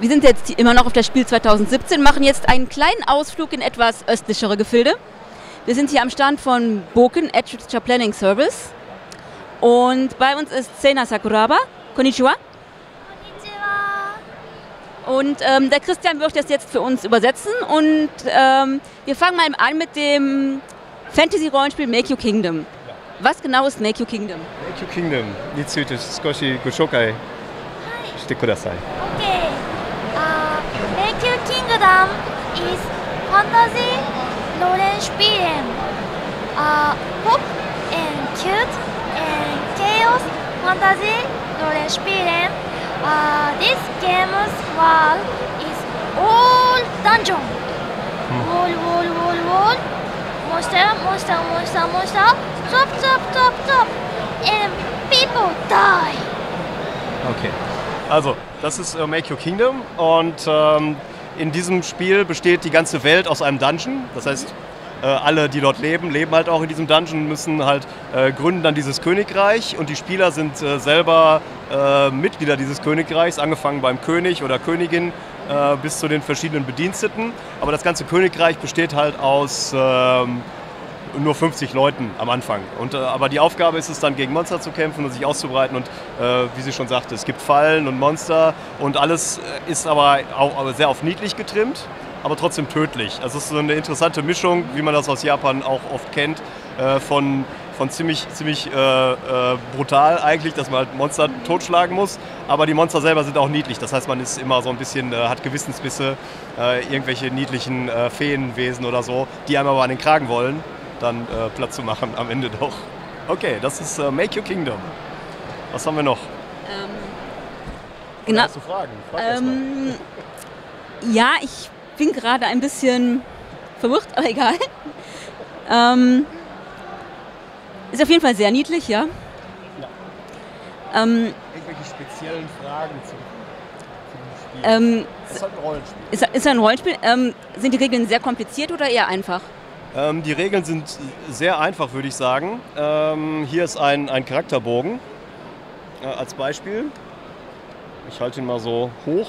wir sind jetzt immer noch auf das Spiel 2017, machen jetzt einen kleinen Ausflug in etwas östlichere Gefilde. Wir sind hier am Stand von Boken Adventure Planning Service und bei uns ist Sena Sakuraba. Konnichiwa. Und der Christian wird das jetzt für uns übersetzen und wir fangen mal an mit dem Fantasy-Rollenspiel Make Your Kingdom. Was genau ist Make Your Kingdom? Make Your Kingdom について少しご紹介してください。Okay. Make Your Kingdom is fantasy Rollenspielen. Pop and cute and chaos fantasy Rollenspielen. This game's world is all dungeon. Wall. Monster. Top. And people die. Okay. Also, das ist Make Your Kingdom und in diesem Spiel besteht die ganze Welt aus einem Dungeon. Das heißt, alle, die dort leben halt auch in diesem Dungeon, müssen halt gründen dann dieses Königreich und die Spieler sind selber Mitglieder dieses Königreichs, angefangen beim König oder Königin bis zu den verschiedenen Bediensteten. Aber das ganze Königreich besteht halt aus nur 50 Leuten am Anfang. Aber die Aufgabe ist es dann, gegen Monster zu kämpfen und sich auszubreiten. Und wie sie schon sagte, es gibt Fallen und Monster und alles ist aber auch sehr auf niedlich getrimmt, aber trotzdem tödlich. Also es ist so eine interessante Mischung, wie man das aus Japan auch oft kennt, von ziemlich brutal eigentlich, dass man halt Monster totschlagen muss, aber die Monster selber sind auch niedlich. Das heißt, man ist immer so ein bisschen, hat Gewissensbisse, irgendwelche niedlichen Feenwesen oder so, die einem aber an den Kragen wollen, dann Platz zu machen am Ende doch. Okay, das ist Make Your Kingdom. Was haben wir noch? Genau. Hast du Fragen? Frag erst mal. Ja, ich bin gerade ein bisschen verwirrt, aber egal. Ist auf jeden Fall sehr niedlich, ja. Irgendwelche speziellen Fragen zu dem Spiel? Das ist halt ein Rollenspiel. Ist ein Rollenspiel. Sind die Regeln sehr kompliziert oder eher einfach? Die Regeln sind sehr einfach, würde ich sagen. Hier ist ein Charakterbogen als Beispiel. Ich halte ihn mal so hoch.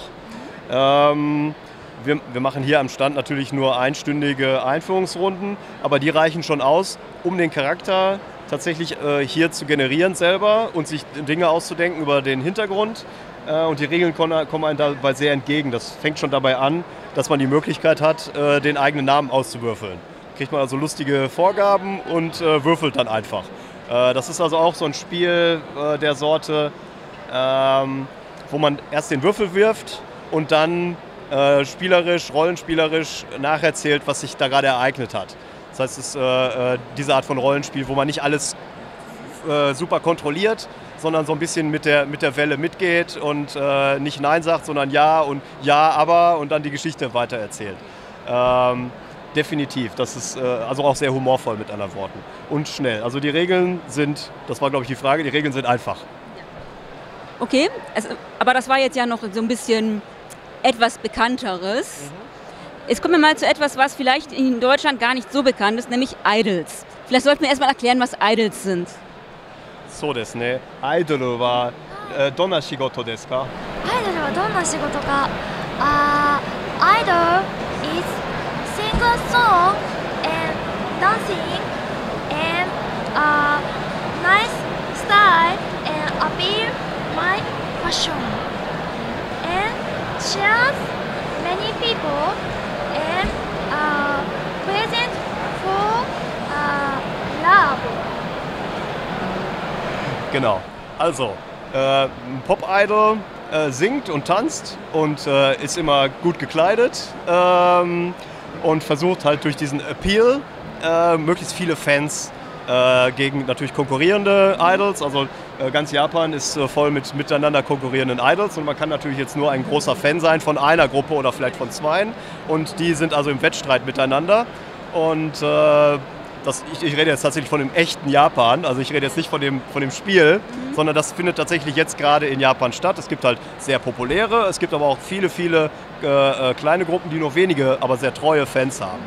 Wir machen hier am Stand natürlich nur einstündige Einführungsrunden, aber die reichen schon aus, um den Charakter tatsächlich hier zu generieren selber und sich Dinge auszudenken über den Hintergrund. Und die Regeln kommen einem dabei sehr entgegen. Das fängt schon dabei an, dass man die Möglichkeit hat, den eigenen Namen auszuwürfeln. Kriegt man also lustige Vorgaben und würfelt dann einfach. Das ist also auch so ein Spiel der Sorte, wo man erst den Würfel wirft und dann rollenspielerisch nacherzählt, was sich da gerade ereignet hat. Das heißt, es ist diese Art von Rollenspiel, wo man nicht alles super kontrolliert, sondern so ein bisschen mit der Welle mitgeht und nicht Nein sagt, sondern Ja und Ja, aber und dann die Geschichte weitererzählt. Definitiv, das ist also auch sehr humorvoll mit anderen Worten und schnell. Also die Regeln sind, das war glaube ich die Frage, die Regeln sind einfach. Okay, aber das war jetzt ja noch so ein bisschen etwas Bekannteres. Jetzt kommen wir mal zu etwas, was vielleicht in Deutschland gar nicht so bekannt ist, nämlich Idols. Vielleicht sollten wir erstmal erklären, was Idols sind. そうですね。アイドルはどんな仕事ですか？アイドルはどんな仕事か。Idol is sing a song and dancing and nice style and appear my fashion and shares many people and present for love. Genau. Also, ein Pop-Idol singt und tanzt und ist immer gut gekleidet und versucht halt durch diesen Appeal möglichst viele Fans gegen natürlich konkurrierende Idols. Also ganz Japan ist voll mit miteinander konkurrierenden Idols und man kann natürlich jetzt nur ein großer Fan sein von einer Gruppe oder vielleicht von zweien und die sind also im Wettstreit miteinander und ich rede jetzt tatsächlich von dem echten Japan, also ich rede jetzt nicht von dem Spiel, sondern das findet tatsächlich jetzt gerade in Japan statt. Es gibt halt sehr populäre, es gibt aber auch viele kleine Gruppen, die nur wenige, aber sehr treue Fans haben.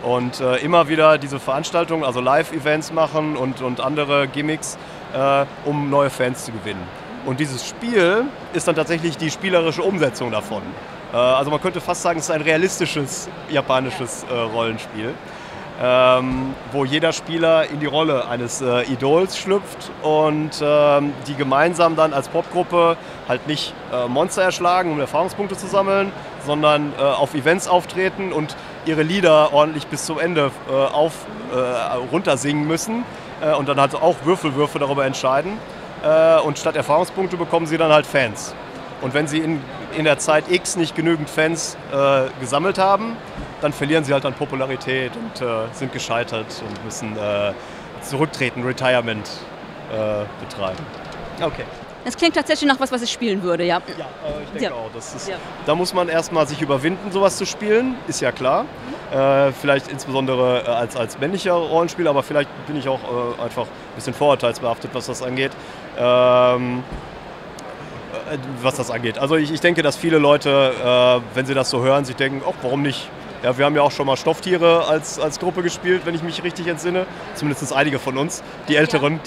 Und immer wieder diese Veranstaltungen, also Live-Events machen und andere Gimmicks, um neue Fans zu gewinnen. Und dieses Spiel ist dann tatsächlich die spielerische Umsetzung davon. Also man könnte fast sagen, es ist ein realistisches japanisches Rollenspiel, wo jeder Spieler in die Rolle eines Idols schlüpft und die gemeinsam dann als Popgruppe halt nicht Monster erschlagen, um Erfahrungspunkte zu sammeln, sondern auf Events auftreten und ihre Lieder ordentlich bis zum Ende runtersingen müssen und dann halt auch Würfelwürfe darüber entscheiden. Und statt Erfahrungspunkte bekommen sie dann halt Fans. Und wenn sie in der Zeit X nicht genügend Fans gesammelt haben, dann verlieren sie halt an Popularität und sind gescheitert und müssen zurücktreten, Retirement betreiben. Okay. Das klingt tatsächlich nach was ich spielen würde, ja. Ja, ich denke auch. Da muss man erstmal sich überwinden, sowas zu spielen, ist ja klar. Vielleicht insbesondere als männlicher Rollenspieler, aber vielleicht bin ich auch einfach ein bisschen vorurteilsbehaftet, was das angeht. Also ich denke, dass viele Leute, wenn sie das so hören, sich denken, oh, warum nicht? Ja, wir haben ja auch schon mal Stofftiere als Gruppe gespielt, wenn ich mich richtig entsinne. Zumindest einige von uns. Die Älteren.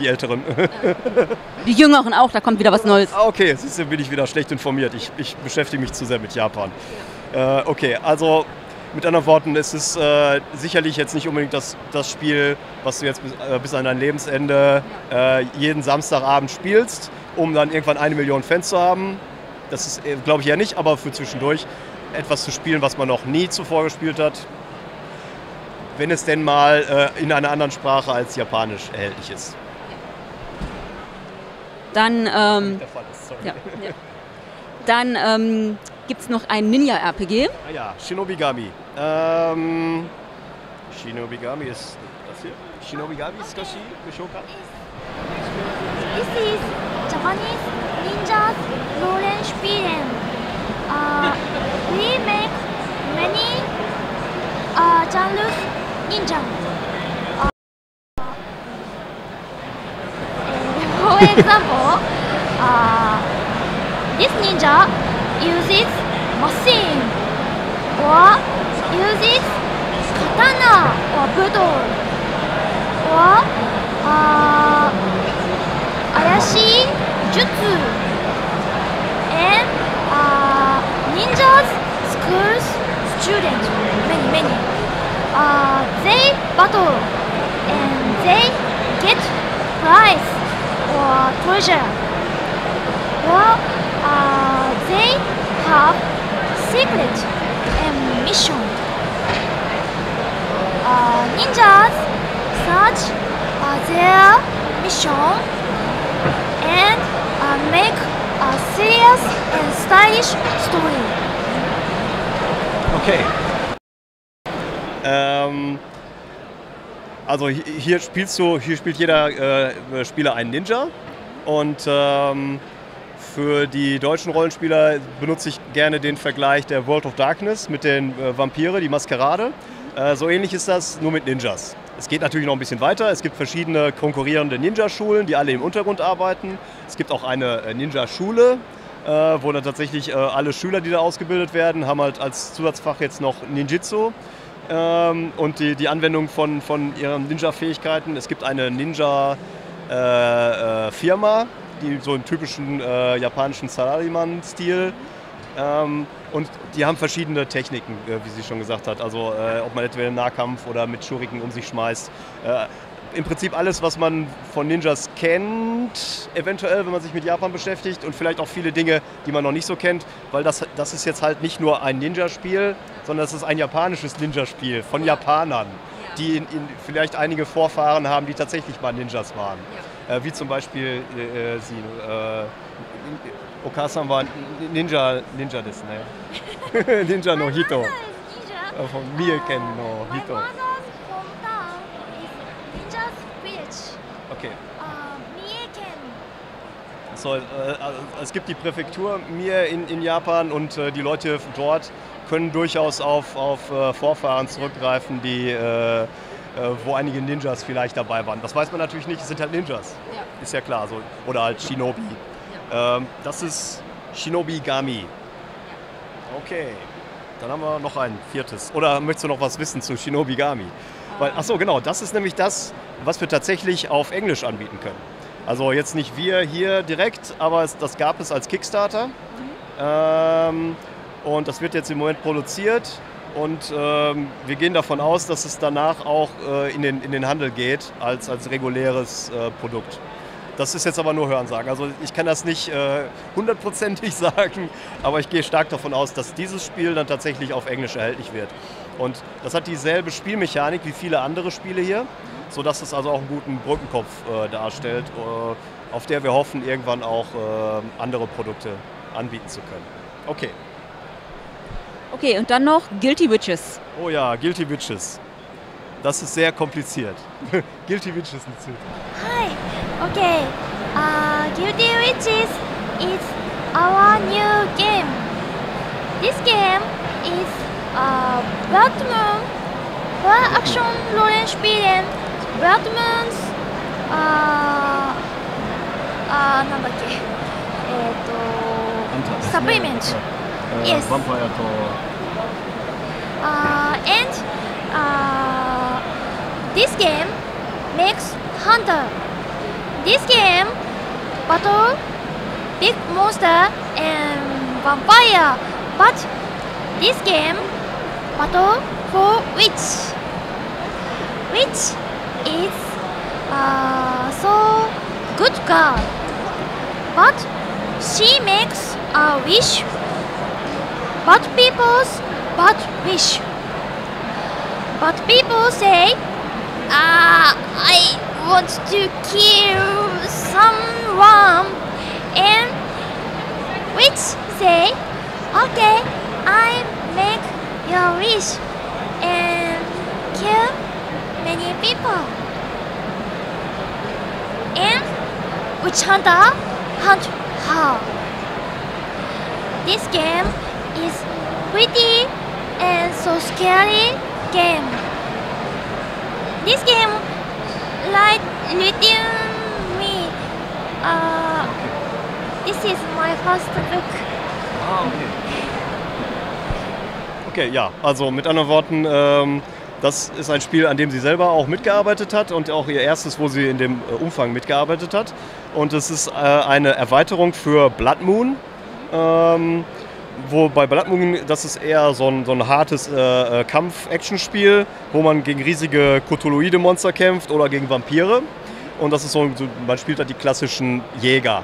Die Jüngeren auch, da kommt wieder was Neues. Okay, siehst du, bin ich wieder schlecht informiert. Ich beschäftige mich zu sehr mit Japan. Okay, also mit anderen Worten, es ist sicherlich jetzt nicht unbedingt das Spiel, was du jetzt bis an dein Lebensende jeden Samstagabend spielst, um dann irgendwann 1 Million Fans zu haben. Das ist, glaube ich, ja nicht, aber für zwischendurch etwas zu spielen, was man noch nie zuvor gespielt hat, wenn es denn mal in einer anderen Sprache als Japanisch erhältlich ist. Dann, Der Fall ist, sorry. Dann gibt es noch ein Ninja-RPG. Ah ja, Shinobigami. Shinobigami ist das hier. Shinobigami ist Kashi, Geshouka? This is Japanese ninjas Rollenspielen. We make many genres ninja. For example, this ninja uses machine or uses katana or budo or ayashi jutsu and ninjas schools students many they battle and they get prize or treasure or they have secret and mission. Ninjas search their mission and make a serious and stylish story. Okay. Also hier spielt jeder Spieler einen Ninja und für die deutschen Rollenspieler benutze ich gerne den Vergleich der World of Darkness mit den Vampire, die Maskerade. So ähnlich ist das, nur mit Ninjas. Es geht natürlich noch ein bisschen weiter. Es gibt verschiedene konkurrierende Ninja-Schulen, die alle im Untergrund arbeiten. Es gibt auch eine Ninja-Schule, wo dann tatsächlich alle Schüler, die da ausgebildet werden, haben halt als Zusatzfach jetzt noch Ninjitsu und die Anwendung von ihren Ninja-Fähigkeiten. Es gibt eine Ninja-Firma, die so im typischen japanischen Salaryman-Stil. Und die haben verschiedene Techniken, wie sie schon gesagt hat. Also ob man entweder im Nahkampf oder mit Shuriken um sich schmeißt. Im Prinzip alles, was man von Ninjas kennt, eventuell, wenn man sich mit Japan beschäftigt. Und vielleicht auch viele Dinge, die man noch nicht so kennt. Weil das ist jetzt halt nicht nur ein Ninja-Spiel, sondern es ist ein japanisches Ninja-Spiel von Japanern, die vielleicht einige Vorfahren haben, die tatsächlich mal Ninjas waren. Wie zum Beispiel Okasan war Ninja desu, ne? Ninja no Hito. Von Mieken no Hito. My mother's hometown is Ninja's Village. Okay. Mieken. So, es gibt die Präfektur Mie in Japan und die Leute dort können durchaus auf Vorfahren zurückgreifen, wo einige Ninjas vielleicht dabei waren. Das weiß man natürlich nicht, es sind halt Ninjas. Ja. Ist ja klar. So. Oder halt Shinobi. Ja. Das ist Shinobigami. Okay, dann haben wir noch ein viertes. Oder möchtest du noch was wissen zu Shinobigami? Achso, genau, das ist nämlich das, was wir tatsächlich auf Englisch anbieten können. Also jetzt nicht wir hier direkt, aber das gab es als Kickstarter. und das wird jetzt im Moment produziert und wir gehen davon aus, dass es danach auch in den Handel geht als reguläres Produkt. Das ist jetzt aber nur Hörensagen. Also ich kann das nicht hundertprozentig sagen, aber ich gehe stark davon aus, dass dieses Spiel dann tatsächlich auf Englisch erhältlich wird. Und das hat dieselbe Spielmechanik wie viele andere Spiele hier, sodass es also auch einen guten Brückenkopf darstellt, auf der wir hoffen, irgendwann auch andere Produkte anbieten zu können. Okay. Okay, und dann noch Guilty Witches. Oh ja, Guilty Witches. Das ist sehr kompliziert. Guilty Witches natürlich. Hi. Okay. Guilty Witches is our new game. This game is Blood Moon Horror-Action-Rollenspielen. Blood Moons なんだっけサプリメント Yes. Vampire to... And this game makes hunter. This game battle big monster and vampire, but this game battle for witch. Witch is so good girl, but she makes a wish. But people's bad wish. But people say, I want to kill someone, and witch say, okay, I make your wish and kill many people. And witch hunter hunt her. This game is pretty and so scary game. This game like reading me. This is my first book. Okay, ja, also mit anderen Worten, das ist ein Spiel, an dem sie selber auch mitgearbeitet hat und auch ihr erstes, wo sie in dem Umfang mitgearbeitet hat. Und es ist eine Erweiterung für Blood Moon. Wo bei Blood Moon, das ist eher so ein hartes Kampf-Action-Spiel, wo man gegen riesige Cthulhuide Monster kämpft oder gegen Vampire. Und das ist man spielt da die klassischen Jäger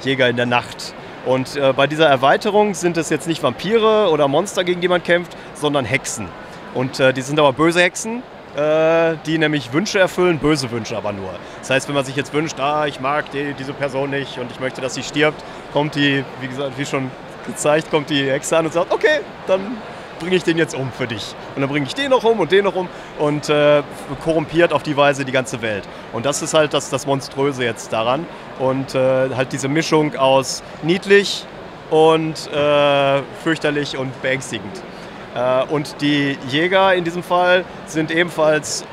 in der Nacht. Und bei dieser Erweiterung sind es jetzt nicht Vampire oder Monster, gegen die man kämpft, sondern Hexen. Und die sind aber böse Hexen, die nämlich Wünsche erfüllen, böse Wünsche aber nur. Das heißt, wenn man sich jetzt wünscht, ich mag diese Person nicht und ich möchte, dass sie stirbt, kommt die, wie gesagt, wie schon gezeigt, kommt die Hexe an und sagt, okay, dann bringe ich den jetzt um für dich. Und dann bringe ich den noch um und den noch um und korrumpiert auf die Weise die ganze Welt. Und das ist halt das Monströse jetzt daran. Und halt diese Mischung aus niedlich und fürchterlich und beängstigend. Und die Jäger in diesem Fall sind ebenfalls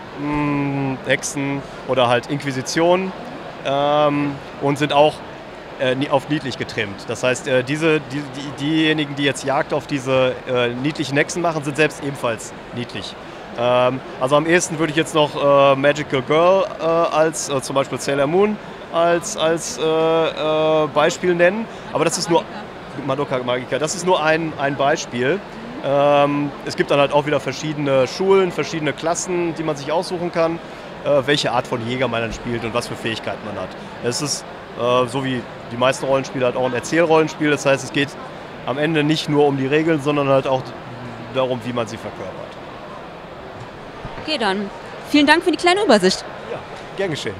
Hexen oder halt Inquisition und sind auch auf niedlich getrimmt. Das heißt, diejenigen, die jetzt Jagd auf diese niedlichen Hexen machen, sind selbst ebenfalls niedlich. Also am ehesten würde ich jetzt noch Magical Girl als zum Beispiel Sailor Moon als Beispiel nennen. Aber das ist nur Madoka Magica. Das ist nur ein Beispiel. Es gibt dann halt auch wieder verschiedene Schulen, verschiedene Klassen, die man sich aussuchen kann, welche Art von Jäger man dann spielt und was für Fähigkeiten man hat. Es ist so wie die meisten Rollenspiele halt auch ein Erzählrollenspiel. Das heißt, es geht am Ende nicht nur um die Regeln, sondern halt auch darum, wie man sie verkörpert. Okay, dann vielen Dank für die kleine Übersicht. Ja, gern geschehen.